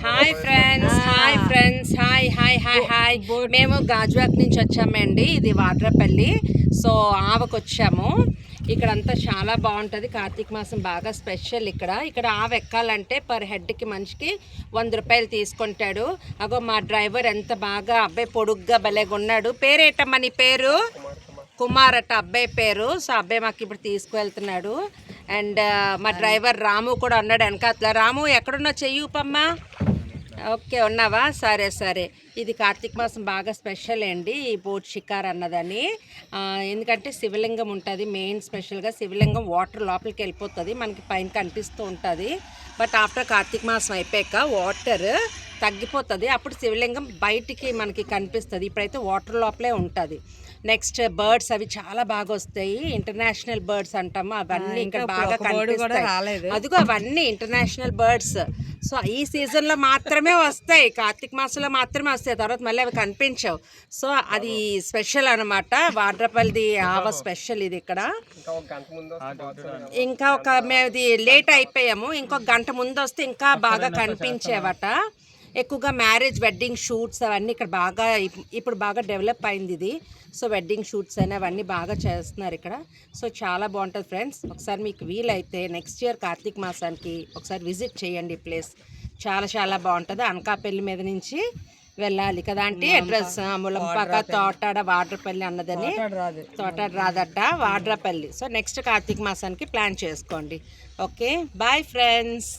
Hi friends hi మేము గాజువాక్ నుంచి వచ్చామండి. ఇది వాడ్రపల్లి. సో ఆవకు వచ్చాము. ఇక్కడంతా చాలా బాగుంటుంది. కార్తీక మాసం బాగా స్పెషల్. ఇక్కడ ఆవ ఎక్కాలంటే పర్ హెడ్కి మనిషికి 100 రూపాయలు తీసుకుంటాడు. అగో మా డ్రైవర్ ఎంత బాగా అబ్బాయి పొడుగ్గా భలేగా ఉన్నాడు. పేరేటమ్మా నీ పేరు? కుమార్ అట్ట అబ్బాయి పేరు. సో అబ్బాయి మాకు ఇప్పుడు తీసుకువెళ్తున్నాడు. అండ్ మా డ్రైవర్ రాము కూడా ఉన్నాడు వెనకాతల. రాము ఎక్కడున్నావు? చెయ్యూపమ్మా. ఓకే ఉన్నావా? సరే. ఇది కార్తీక మాసం బాగా స్పెషల్ అండి ఈ బోట్ షికార్ అన్నదని. ఎందుకంటే శివలింగం ఉంటుంది మెయిన్ స్పెషల్గా. శివలింగం వాటర్ లోపలికి వెళ్ళిపోతుంది, మనకి పైన కనిపిస్తూ ఉంటుంది. బట్ ఆఫ్టర్ కార్తీక మాసం అయిపోయాక వాటర్ తగ్గిపోతుంది, అప్పుడు శివలింగం బయటికి మనకి కనిపిస్తుంది. ఇప్పుడైతే వాటర్ లోపలే ఉంటుంది. నెక్స్ట్ బర్డ్స్ అవి చాలా బాగా వస్తాయి. ఇంటర్నేషనల్ బర్డ్స్ అంటాము, అవన్నీ ఇక్కడ బాగా కనిపిస్తాయి. అదిగో అవన్నీ ఇంటర్నేషనల్ బర్డ్స్. సో ఈ సీజన్లో మాత్రమే వస్తాయి, కార్తీక మాసంలో మాత్రమే వస్తాయి. తర్వాత మళ్ళీ అవి కనిపించవు. సో అది స్పెషల్ అనమాట. వాడ్రపల్లిది ఆవ స్పెషల్ ఇది. ఇక్కడ ఇంకా మేము లేట్ అయిపోయాము, ఇంకొక గంట ముందు వస్తే ఇంకా బాగా కనిపించేవట. ఎక్కువగా మ్యారేజ్ వెడ్డింగ్ షూట్స్ అవన్నీ ఇక్కడ బాగా ఇప్పుడు బాగా డెవలప్ అయింది ఇది. సో వెడ్డింగ్ షూట్స్ అని అవన్నీ బాగా చేస్తున్నారు ఇక్కడ. సో చాలా బాగుంటుంది ఫ్రెండ్స్. ఒకసారి మీకు వీలైతే నెక్స్ట్ ఇయర్ కార్తీక మాసానికి ఒకసారి విజిట్ చేయండి. ప్లేస్ చాలా బాగుంటుంది. అనకాపల్లి మీద నుంచి వెళ్ళాలి కదా అంటే అడ్రస్ ములంపాక తోటాడ వాడ్రపల్లి అన్నదని. తోటాడ రాదట, వాడ్రపల్లి. సో నెక్స్ట్ కార్తీక మాసానికి ప్లాన్ చేసుకోండి. Okay bye friends.